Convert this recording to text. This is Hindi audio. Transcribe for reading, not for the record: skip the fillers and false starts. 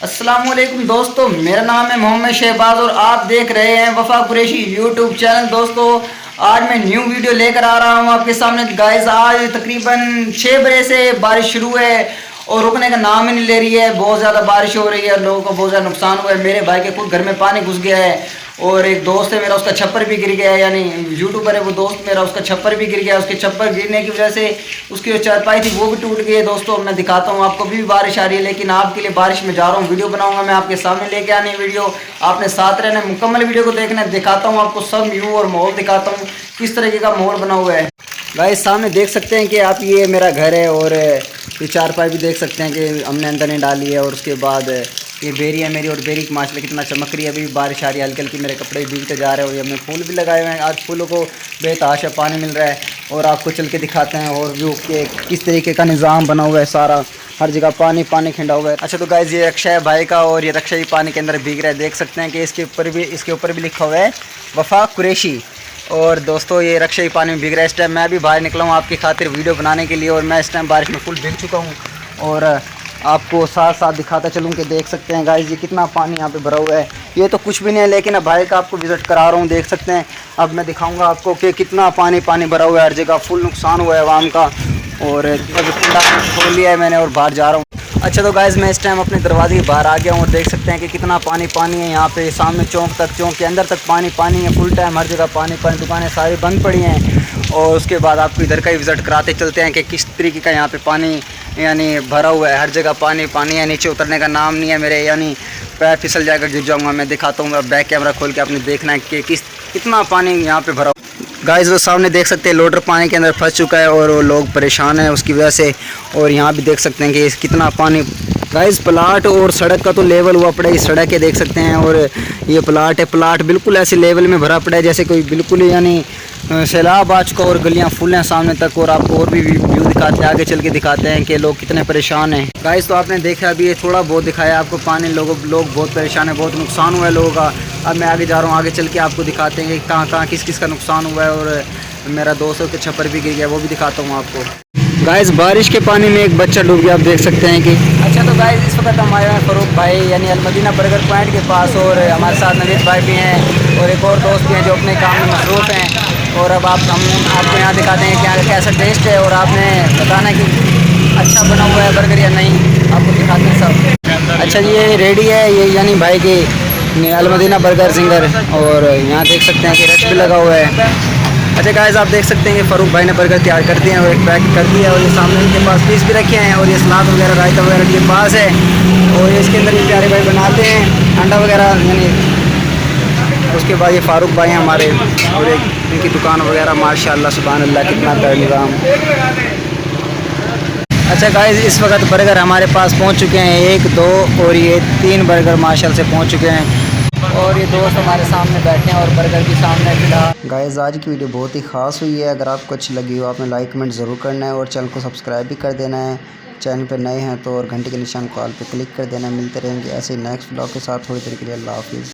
अस्सलामुअलैकुम दोस्तों, मेरा नाम है मोहम्मद शहबाज और आप देख रहे हैं वफा कुरैशी यूट्यूब चैनल। दोस्तों, आज मैं न्यू वीडियो लेकर आ रहा हूं आपके सामने। गाइस, आज तकरीबन 6 बजे से बारिश शुरू है और रुकने का नाम ही नहीं ले रही है। बहुत ज़्यादा बारिश हो रही है, लोगों को बहुत ज़्यादा नुकसान हुआ है। मेरे भाई के खुद घर में पानी घुस गया है और एक दोस्त है मेरा, उसका छप्पर भी गिर गया है। यानी यूट्यूबर है वो दोस्त मेरा, उसका छप्पर भी गिर गया। उसके छप्पर गिरने की वजह से उसकी जो चारपाई थी वो भी टूट गई है। दोस्तों, मैं दिखाता हूँ आपको, भी बारिश आ रही है लेकिन आपके लिए बारिश में जा रहा हूँ, वीडियो बनाऊंगा मैं आपके सामने लेके आने वीडियो। आपने साथ रहना, मुकम्मल वीडियो को देखना। दिखाता हूँ आपको सब व्यू और माहौल दिखाता हूँ किस तरीके का माहौल बना हुआ है। गाइस, सामने देख सकते हैं कि आप, ये मेरा घर है और ये चारपाई भी देख सकते हैं कि हमने अंदर नहीं डाली है। और उसके बाद ये बेरी है मेरी, और बेरी की माशाल्लाह कितना चमक रही है। अभी बारिश आ रही है हल्की हल्की, मेरे कपड़े भीगते जा रहे हैं। और ये हमने फूल भी लगाए हुए हैं, आज फूलों को बेतहाशा पानी मिल रहा है और आपको चल के दिखाते हैं और व्यू के किस तरीके का निज़ाम बना हुआ है। सारा हर जगह पानी पानी खिंडा हुआ है। अच्छा, तो गाइस, ये रक्षा है भाई का और ये रक्षा ही पानी के अंदर भीग रहा है। देख सकते हैं कि इसके ऊपर भी लिखा हुआ है वफा कुरैशी। और दोस्तों, ये रक्षा ही पानी में भीग रहा है। इस टाइम मैं भी बाहर निकला हूँ आपकी खातिर वीडियो बनाने के लिए और मैं इस टाइम बारिश में फुल भीग चुका हूँ और आपको साथ साथ दिखाता चलूँ कि देख सकते हैं गाइस, ये कितना पानी यहाँ पे भरा हुआ है। ये तो कुछ भी नहीं है लेकिन अब भाई का आपको विज़िट करा रहा हूँ, देख सकते हैं। अब मैं दिखाऊंगा आपको कि कितना पानी पानी भरा हुआ है, हर जगह फुल नुकसान हुआ है आवाम का। और अभी खोल लिया है मैंने और बाहर जा रहा हूँ। अच्छा, तो गाइस, मैं इस टाइम अपने दरवाजे के बाहर आ गया हूँ और देख सकते हैं कि कितना पानी पानी है यहाँ पे। सामने चौक तक, चौक के अंदर तक पानी पानी है फुल टाइम, हर जगह पानी पानी। दुकानें सारी बंद पड़ी हैं। और उसके बाद आपको इधर का ही विज़िट कराते चलते हैं कि किस तरीके का यहाँ पे पानी यानी भरा हुआ है। हर जगह पानी पानी है, नीचे उतरने का नाम नहीं है मेरे, यानी पैर फिसल जाकर गिर जाऊँगा। मैं दिखाता हूँ, बैक कैमरा खोल के आपने देखना है कि कितना पानी यहाँ पर भरा। गाइस, वो सामने देख सकते हैं लोडर पानी के अंदर फंस चुका है और वो लोग परेशान हैं उसकी वजह से। और यहाँ भी देख सकते हैं कि कितना पानी। गाइस, प्लाट और सड़क का तो लेवल हुआ पड़ा है, सड़क है देख सकते हैं। और ये प्लाट है, प्लाट बिल्कुल ऐसे लेवल में भरा पड़ा है जैसे कोई बिल्कुल यानी सैलाब आ चुका और गलियाँ फुल हैं सामने तक। और आपको और भी व्यू दिखाते हैं, आगे चल के दिखाते हैं कि लोग कितने परेशान हैं। गाइस, तो आपने देखा अभी ये थोड़ा बहुत दिखाया आपको पानी, लोग बहुत परेशान है, बहुत नुकसान हुआ है लोगों का। अब मैं आगे जा रहा हूँ, आगे चल के आपको दिखाते हैं कि कहाँ कहाँ किस किस का नुकसान हुआ है। और मेरा दोस्तों के छप्पर भी गिर गया, वो भी दिखाता हूँ आपको। गाइस, बारिश के पानी में एक बच्चा डूब गया, आप देख सकते हैं कि। अच्छा, तो गाइस, इस वक्त हमारे यहाँ फ़रूक भाई यानी अलमदीना बर्गर पॉइंट के पास, और हमारे साथ नवीद भाई भी हैं और एक और दोस्त भी हैं जो अपने काम में मसरूफ़ हैं। और अब हम आपको यहाँ दिखाते हैं कि यहाँ कैसा टेस्ट है और आपने बताना कि अच्छा बना हुआ है बर्गर या नहीं, आपको दिखाते हैं सब। अच्छा जी, ये रेडी है, ये यानी भाई की अलमदीना बर्गर सिंगर। और यहाँ देख सकते हैं कि रश भी लगा हुआ है। अच्छा गाइस, आप देख सकते हैं कि फ़ारूक भाई ने बर्गर तैयार कर दिए हैं और एक पैक कर दिया है। और ये सामने इनके पास पीस भी रखे हैं और ये सलाद वगैरह रायता वगैरह इनके पास है। और ये इसके अंदर ये प्यारे भाई बनाते हैं अंडा वगैरह यानी। उसके बाद ये फ़ारूक भाई हैं हमारे और एक इनकी दुकान वगैरह, माशाल्लाह सुभान अल्लाह, कितना निज़ाम। अच्छा गाइस, इस वक्त बर्गर हमारे पास पहुंच चुके हैं, 1 2 और ये 3 बर्गर माशाल्लाह से पहुंच चुके हैं। और ये दोस्त हमारे सामने बैठे हैं और बर्गर भी सामने फिलहाल। गाइस, आज की वीडियो बहुत ही ख़ास हुई है। अगर आपको अच्छी लगी हो आपने लाइक कमेंट ज़रूर करना है और चैनल को सब्सक्राइब भी कर देना है। चैनल पर नए हैं तो और घंटे के निशान कॉल पे क्लिक कर देना है। मिलते रहेंगे ऐसे नेक्स्ट ब्लॉग के साथ थोड़ी देर के लिए। अल्लाह हाफिज़।